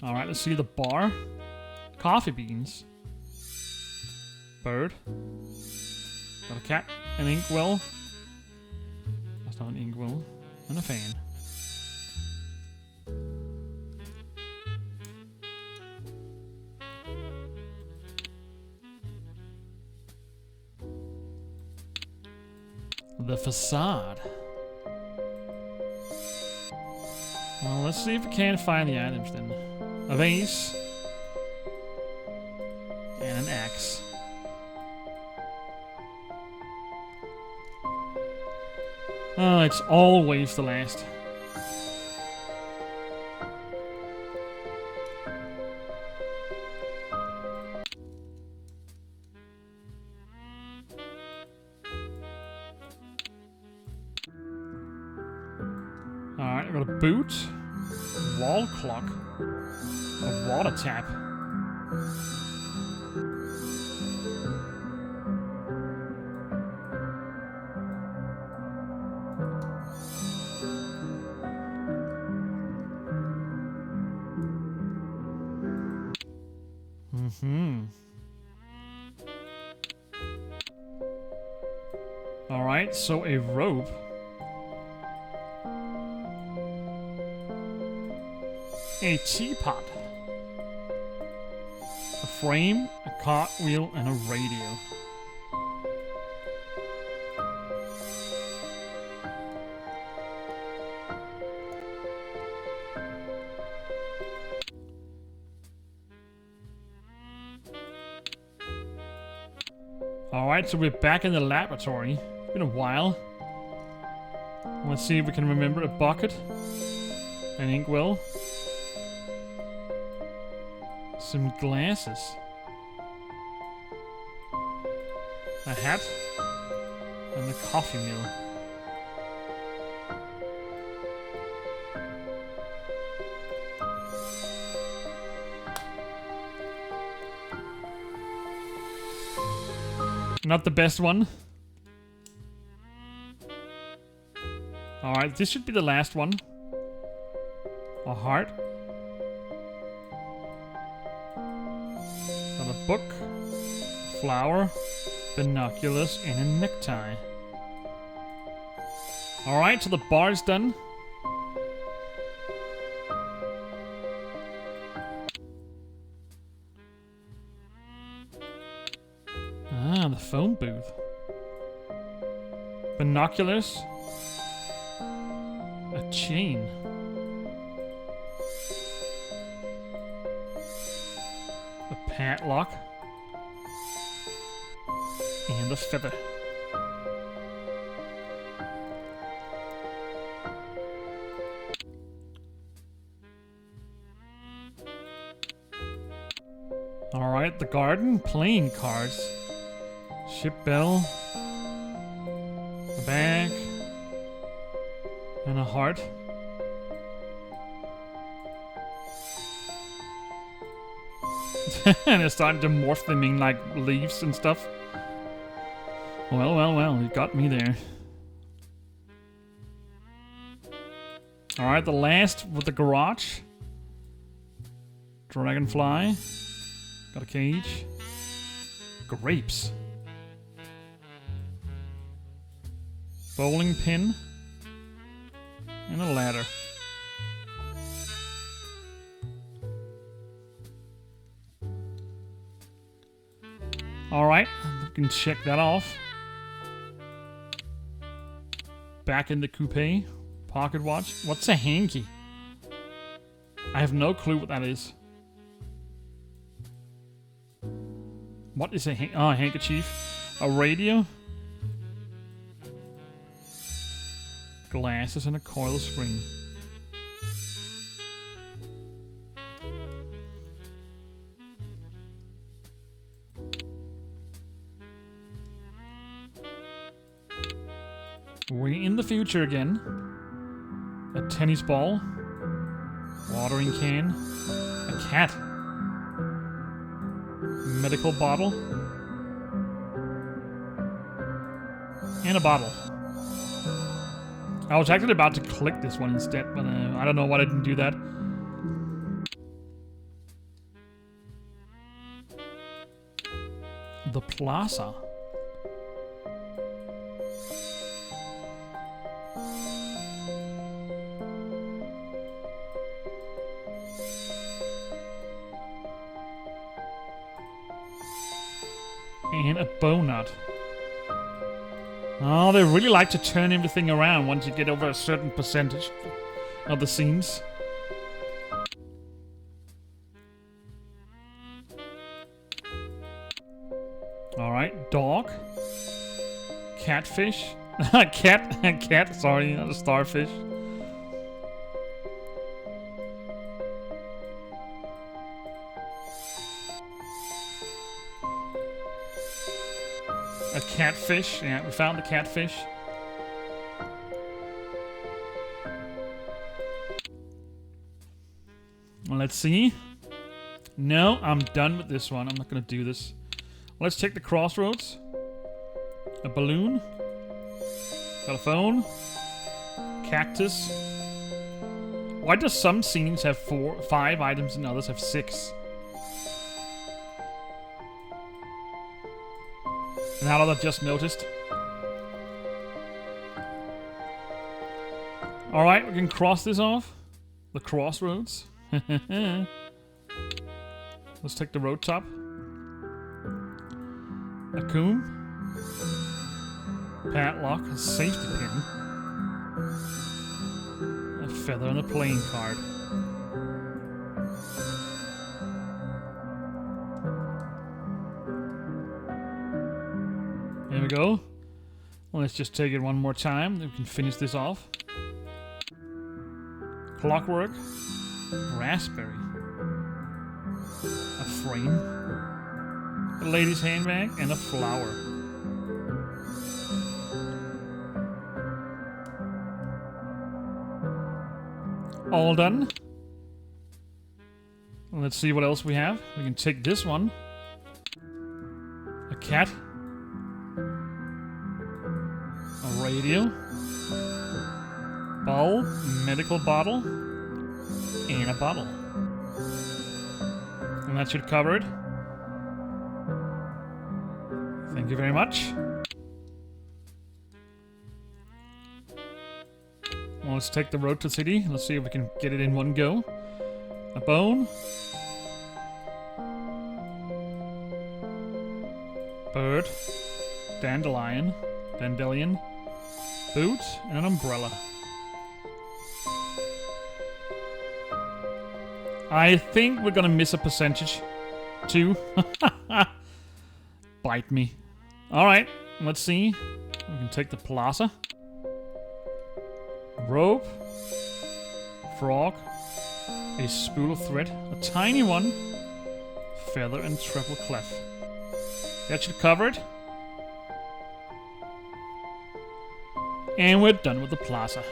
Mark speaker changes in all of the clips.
Speaker 1: Alright, let's see the bar. Coffee beans. Bird. Got a cat. An inkwell. That's not an inkwell. And a fan. The facade. Well, let's see if we can find the items then. A vase. And an axe. Oh, it's always the last. Alright, I've got a boot, wall clock, a water tap. Alright, so a rope. A teapot. A frame, a cartwheel, and a radio. Alright, so we're back in the laboratory. It's been a while. Let's see if we can remember a bucket. An inkwell. Some glasses. A hat. And a coffee mill. Not the best one. Alright, this should be the last one. A heart. Got a book. A flower. Binoculars. And a necktie. Alright, so the bar's done. Ah, the phone booth. Binoculars. A chain. A padlock. And a feather. Alright, the garden. Playing cards. Ship bell. A bag. And a heart. And it's starting to morph them in like leaves and stuff. Well, well, well, you got me there. Alright, the last with the garage. Dragonfly. Got a cage. Grapes. Bowling pin. And a ladder. Alright, we can check that off. Back in the coupe. Pocket watch. What's a hanky? I have no clue what that is. What is a handkerchief? A radio? Glasses and a coil spring. We're in the future again. A tennis ball. Watering can. A cat. Medical bottle. And a bottle. I was actually about to click this one instead, but I don't know why I didn't do that. plaza. And a bow nut. Oh, they really like to turn everything around once you get over a certain percentage of the scenes. Alright, dog. Catfish. Cat, sorry, not a starfish. A catfish. Yeah, we found the catfish. Well, let's see. No, I'm done with this one. I'm not gonna do this. Let's take the crossroads. A balloon. Got a phone. Cactus. Why does some scenes have 5 items and others have 6? Now that I just noticed. Alright, we can cross this off. The crossroads. Let's take the road top. A comb. Padlock. A safety pin. A feather and a playing card. There we go. Well, let's just take it one more time. Then we can finish this off. Clockwork. Raspberry. A frame. A lady's handbag. And a flower. All done. Let's see what else we have. We can take this one. A cat. A radio. Ball. Medical bottle. And a bottle. And that should cover it. Thank you very much. Well, let's take the road to the city. Let's see if we can get it in one go. A bone. Bird. Dandelion. Dandelion. Boot. And an umbrella. I think we're gonna miss a percentage. 2. Bite me. Alright, let's see. We can take the plaza. Rope. Frog. A spool of thread. A tiny one. Feather and treble clef. That should cover it. And we're done with the plaza.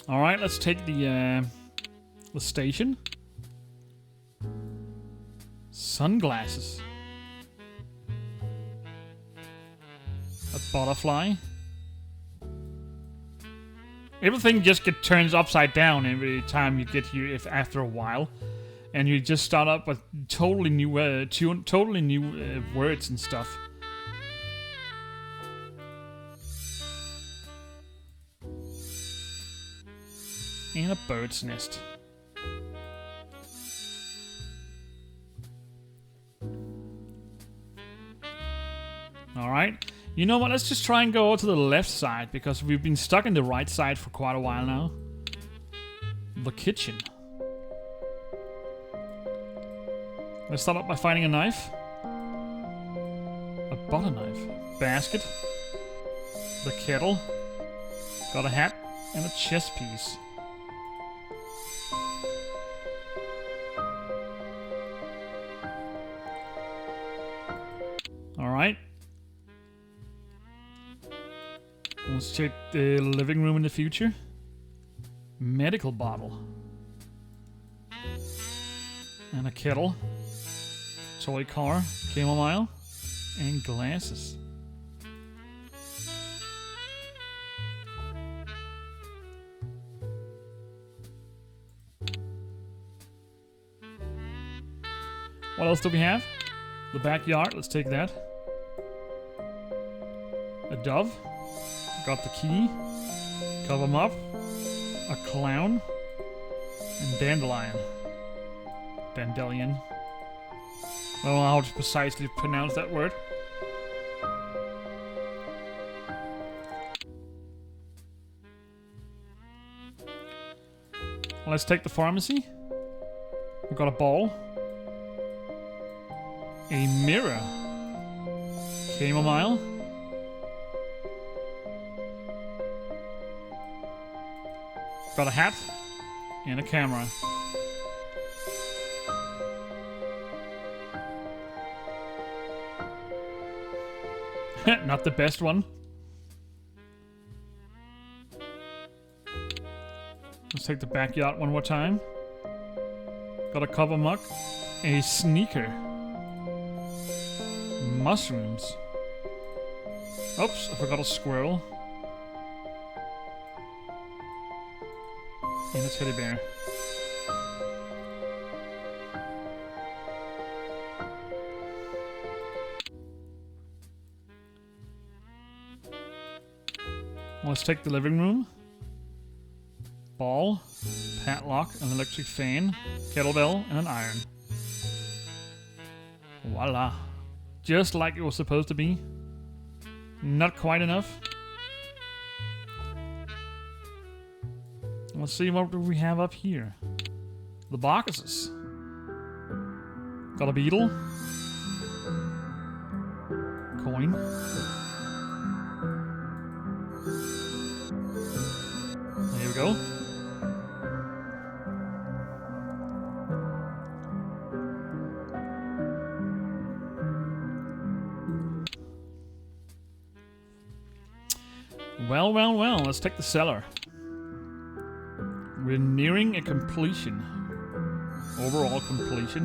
Speaker 1: Alright, let's take the station. Sunglasses. A butterfly. Everything just turns upside down every time you get here after a while. And you just start up with totally new words and stuff. And a bird's nest. Alright. You know what? Let's just try and go to the left side, because we've been stuck in the right side for quite a while now. The kitchen. Let's start up by finding a knife. A butter knife. Basket. The kettle. Got a hat. And a chess piece. Alright. Let's check the living room in the future. Medical bottle. And a kettle. Toy car. Chamomile. And glasses. What else do we have? The backyard. Let's take that. A dove. Got the key. Cover 'em up. A clown. And dandelion. Dandelion. I don't know how to precisely pronounce that word. Let's take the pharmacy. We've got a ball. A mirror. Chamomile. Got a hat. And a camera. Not the best one. Let's take the backyard one more time. Got a cover muck. A sneaker. Mushrooms. Oops, I forgot a squirrel. And a teddy bear. Let's take the living room. Ball, padlock, an electric fan, kettlebell, and an iron. Voila. Just like it was supposed to be. Not quite enough. Let's see what do we have up here. The boxes. Got a beetle. Coin. There we go. Well, well, well. Let's take the cellar. We're nearing a completion. Overall completion.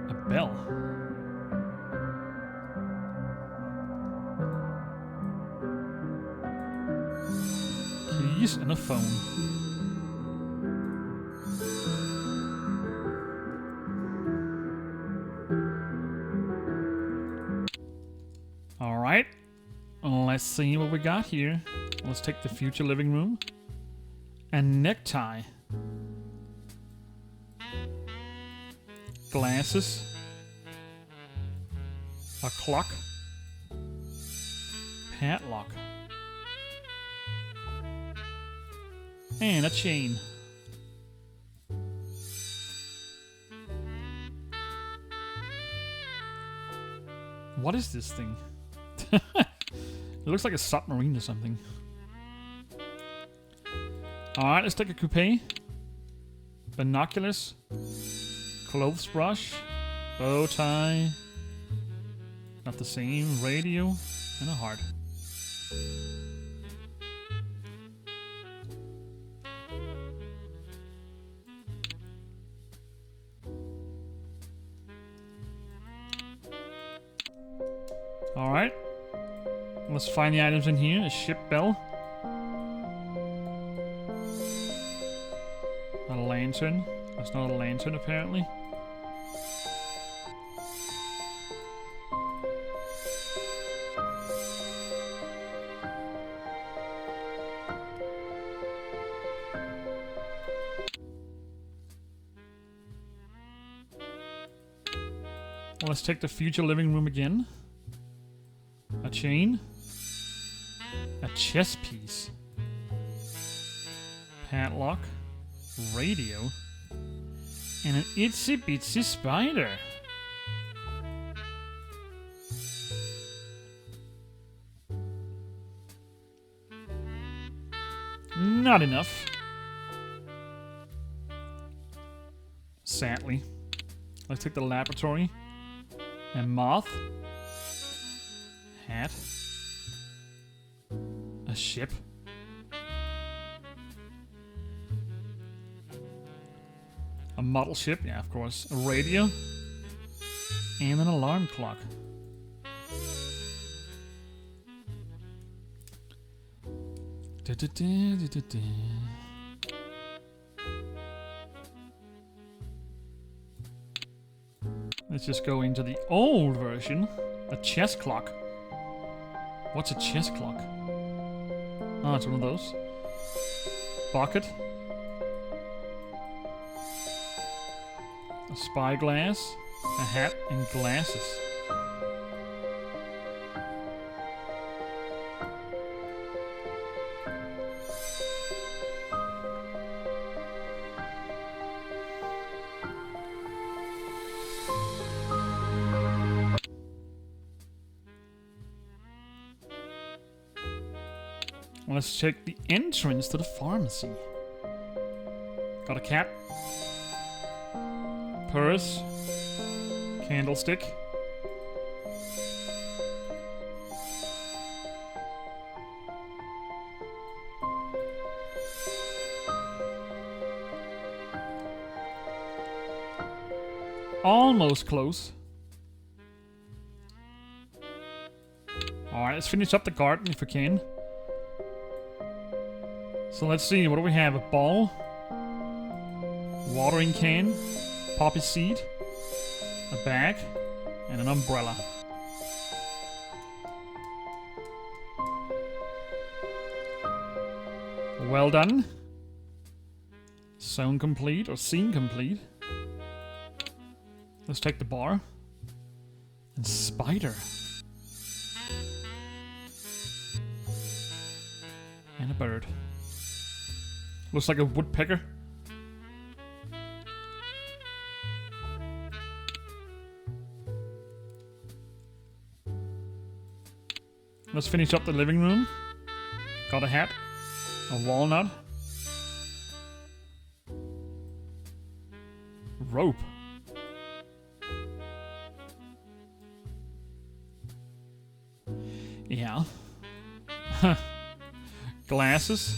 Speaker 1: A bell. Keys and a phone. All right. Let's see what we got here. Let's take the future living room. A necktie. Glasses. A clock. Padlock. And a chain. What is this thing? It looks like a submarine or something. Alright, let's take a coupe. Binoculars. Clothes brush. Bow tie. Not the same. Radio. And a heart. Alright. Let's find the items in here. A ship bell. A lantern. That's not a lantern, apparently. Let's take the future living room again. A chain. A chess piece. Padlock. Radio. And an itsy bitsy spider. Not enough. Sadly. Let's take the laboratory. A moth. Hat. A ship. A model ship, yeah, of course. A radio. And an alarm clock. Let's just go into the old version. A chess clock. What's a chess clock? Oh, it's one of those. Bucket. A spyglass. A hat and glasses. Let's check the entrance to the pharmacy. Got a cat. Purse. Candlestick. Almost close. Alright, let's finish up the garden if we can. So let's see, what do we have? A ball, watering can, poppy seed, a bag, and an umbrella. Well done. Zone complete, or scene complete. Let's take the bar. And spider. And a bird. Looks like a woodpecker. Let's finish up the living room. Got a hat. A walnut. Rope. Yeah. Glasses.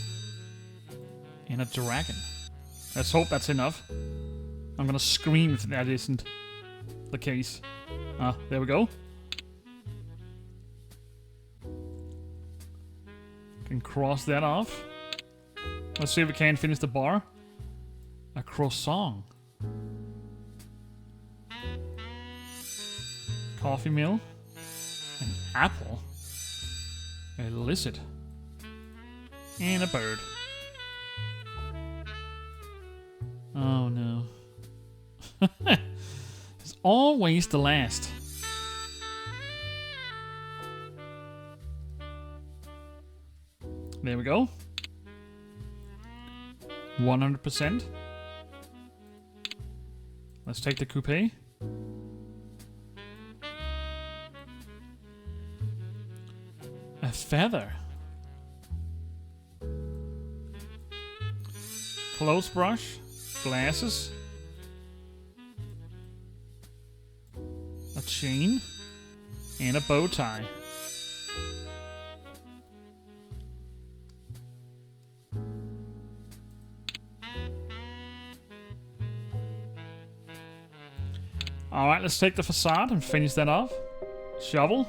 Speaker 1: And a dragon. Let's hope that's enough. I'm gonna scream if that isn't the case. Ah, there we go. Can cross that off. Let's see if we can finish the bar. A croissant. Coffee mill. An apple. A lizard. And a bird. Oh no. It's always the last. There we go. 100%. Let's take the coupe. A feather. Clothes brush. Glasses. A chain. And a bow tie. Alright, let's take the facade and finish that off. Shovel.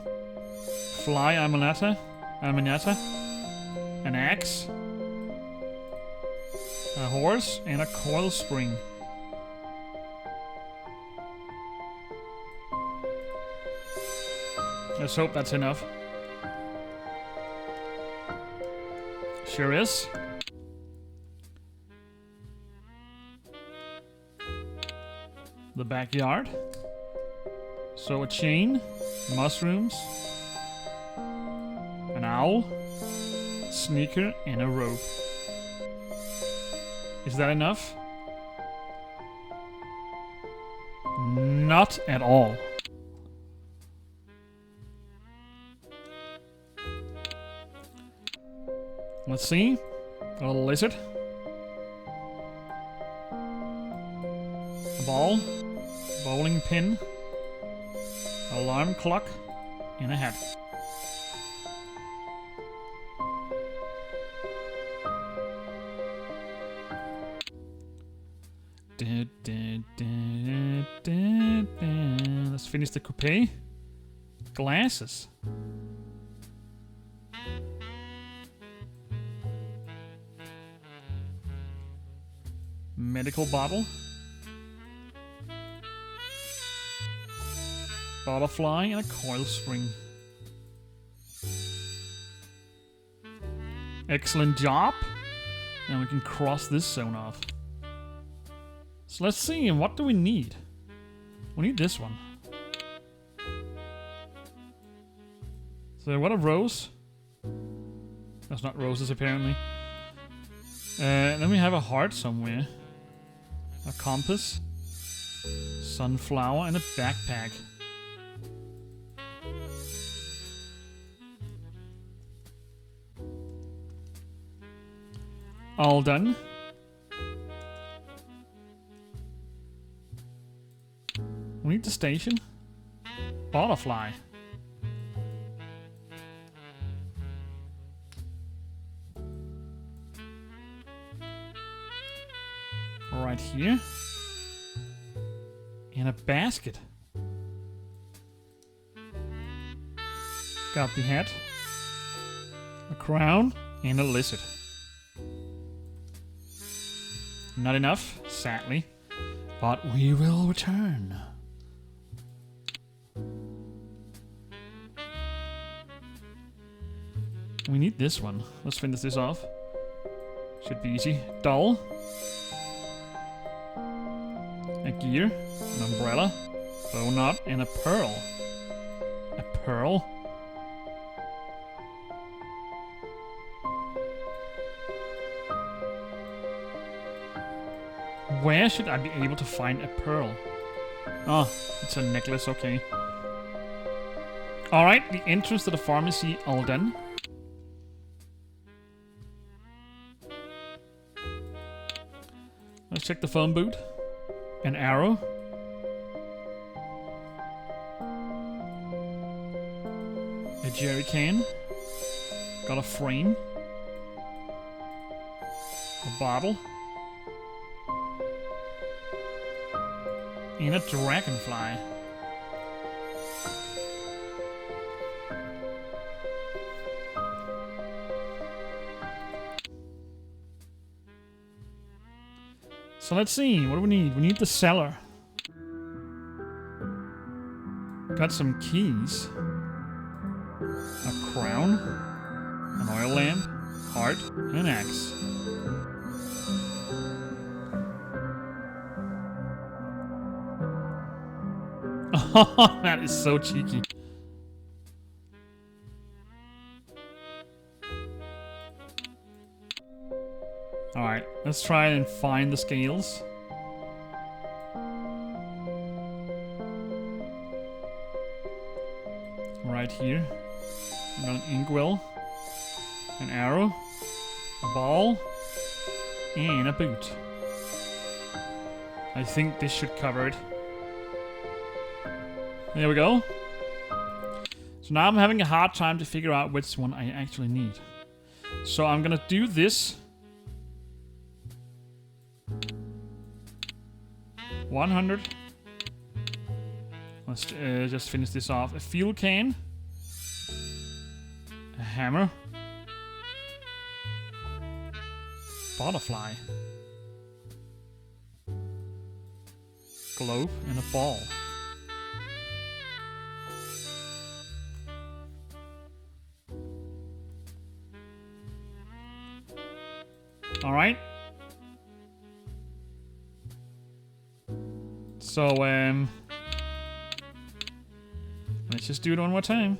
Speaker 1: Fly amanita. An axe. A horse and a coil spring. Let's hope that's enough. Sure is. The backyard. So a chain, mushrooms, an owl, sneaker, and a rope. Is that enough? Not at all. Let's see. A little lizard. A ball. Bowling pin. Alarm clock. And a hat. Let's finish the coupe. Glasses. Medical bottle. Butterfly and a coil spring. Excellent job. Now we can cross this zone off. So let's see, what do we need? We need this one. So what are rose? That's not roses apparently. Then we have a heart somewhere. A compass. Sunflower and a backpack. All done. We need the station. Butterfly. Right here. And a basket. Got the hat. A crown and a lizard. Not enough, sadly. But we will return. We need this one. Let's finish this off. Should be easy. Doll. A gear. An umbrella. Bow knot. And a pearl. A pearl? Where should I be able to find a pearl? Oh, it's a necklace, okay. Alright, the entrance to the pharmacy all done. Let's check the phone booth. An arrow. A jerry can. Got a frame. A bottle. And a dragonfly. So let's see, what do we need? We need the cellar. Got some keys. A crown. An oil lamp. Heart. And an axe. Oh, that is so cheeky. Alright, let's try and find the scales. Right here. We got an inkwell. An arrow. A ball. And a boot. I think this should cover it. There we go. So now I'm having a hard time to figure out which one I actually need. So I'm gonna do this. 100. Let's just finish this off. A fuel can. A hammer. Butterfly. Globe and a ball. Alright. So, let's just do it one more time.